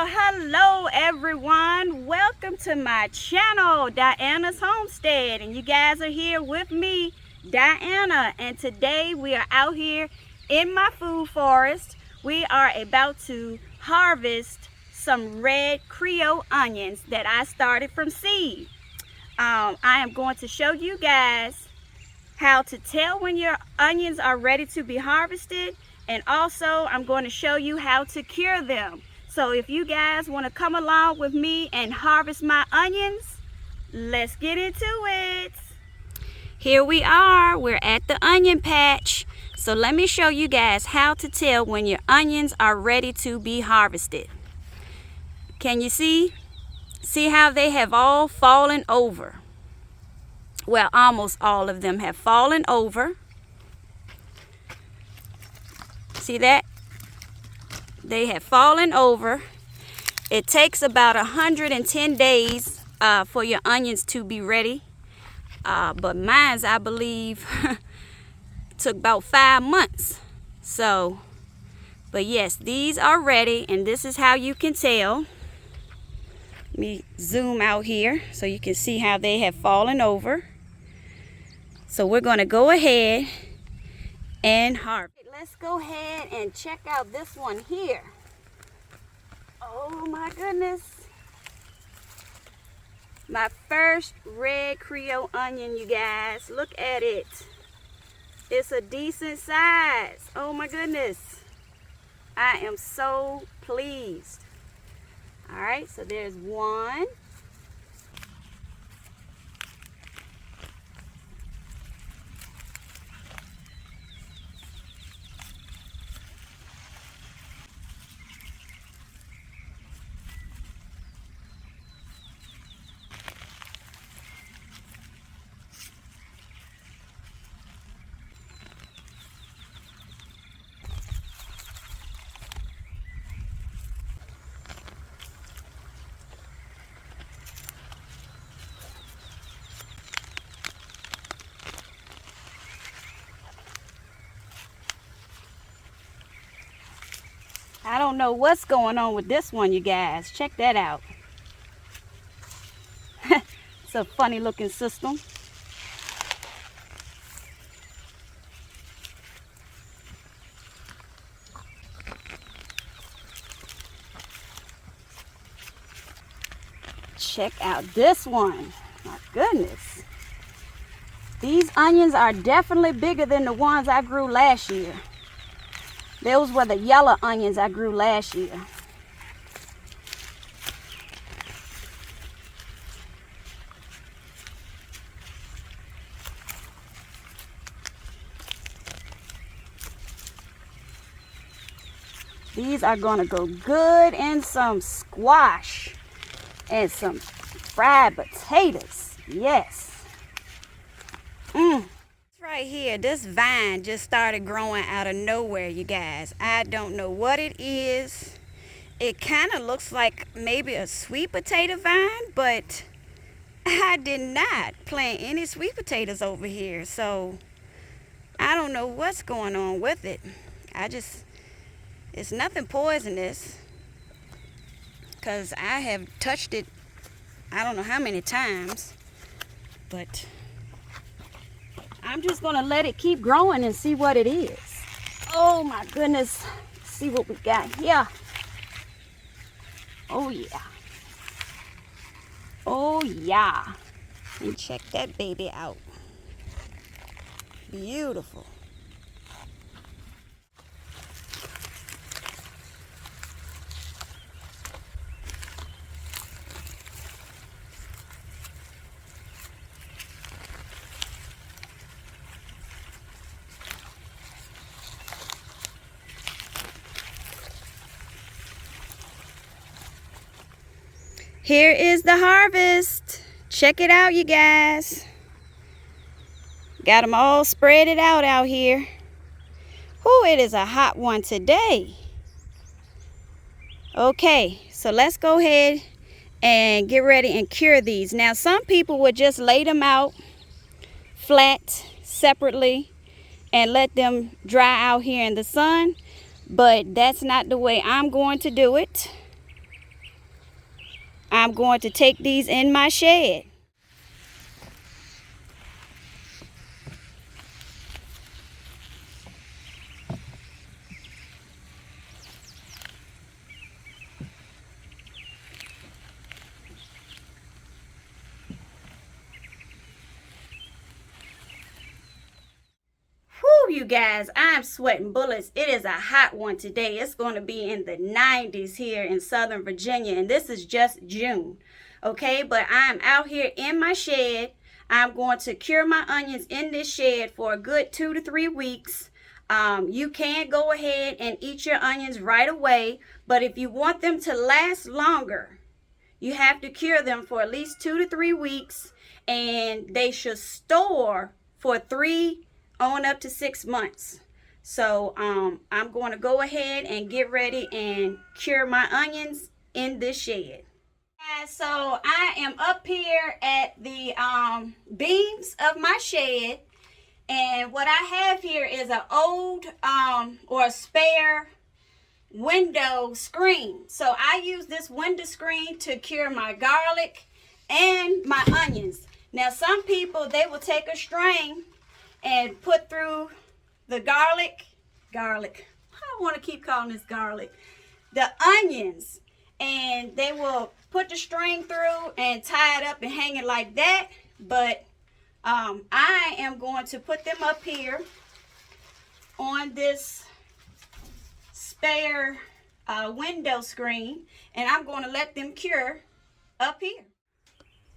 Hello everyone, welcome to my channel, Dianna's Homestead, and you guys are here with me, Dianna, and today we are out here in my food forest. We are about to harvest some red Creole onions that I started from seed. I am going to show you guys how to tell when your onions are ready to be harvested, and also I'm going to show you how to cure them. So if you guys want to come along with me and harvest my onions, let's get into it. Here we are, we're at the onion patch. So let me show you guys how to tell when your onions are ready to be harvested. Can you see? See how they have all fallen over? Well, almost all of them have fallen over. See that? They have fallen over. It takes about 110 days for your onions to be ready. But mine's, I believe, took about 5 months. So, but yes, these are ready, and this is how you can tell. Let me zoom out here so you can see how they have fallen over. So we're going to go ahead and harvest. Let's go ahead and check out this one here. Oh my goodness. My first red Creole onion, you guys. Look at it. It's a decent size. Oh my goodness. I am so pleased. All right, so there's one. I don't know what's going on with this one, you guys. Check that out. It's a funny looking system. Check out this one. My goodness. These onions are definitely bigger than the ones I grew last year. Those were the yellow onions I grew last year. These are going to go good in some squash and some fried potatoes. Yes. Right here, this vine just started growing out of nowhere, you guys. I don't know what it is. It kind of looks like maybe a sweet potato vine, but I did not plant any sweet potatoes over here, so I don't know what's going on with it. It's nothing poisonous, because I have touched it I don't know how many times, but I'm just going to let it keep growing and see what it is. Oh my goodness. Let's see what we got here. Oh yeah. Oh yeah. And check that baby out. Beautiful. Here is the harvest. Check it out, you guys. Got them all spread it out here. Oh, it is a hot one today. Okay, so let's go ahead and get ready and cure these. Now, some people would just lay them out flat separately and let them dry out here in the sun, but that's not the way I'm going to do it. I'm going to take these in my shed. You guys, I'm sweating bullets. It is a hot one today. It's going to be in the 90s here in Southern Virginia, and this is just June. Okay, but I'm out here in my shed. I'm going to cure my onions in this shed for a good 2 to 3 weeks. You can go ahead and eat your onions right away, but if you want them to last longer, you have to cure them for at least 2 to 3 weeks, and they should store for 3 on up to 6 months. So I'm going to go ahead and get ready and cure my onions in this shed. So I am up here at the beams of my shed, and what I have here is an old or a spare window screen. So I use this window screen to cure my garlic and my onions. Now some people, they will take a string and put through the garlic, I don't want to keep calling this garlic, the onions, and they will put the string through and tie it up and hang it like that. But I am going to put them up here on this spare window screen, and I'm going to let them cure up here.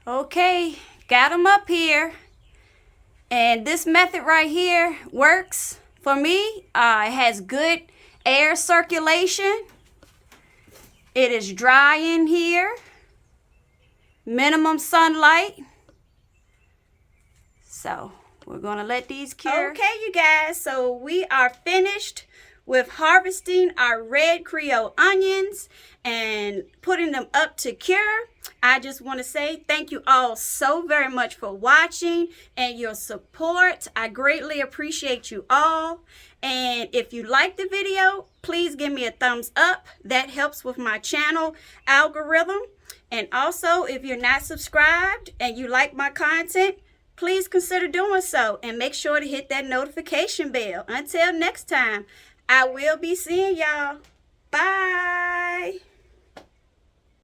Okay, got them up here. And this method right here works for me. It has good air circulation. It is dry in here. Minimum sunlight. So we're going to let these cure. Okay, you guys. So we are finished with harvesting our red Creole onions and putting them up to cure. I just want to say thank you all so very much for watching and your support. I greatly appreciate you all. And if you like the video, please give me a thumbs up. That helps with my channel algorithm. And also, if you're not subscribed and you like my content, please consider doing so and make sure to hit that notification bell. Until next time, I will be seeing y'all. Bye.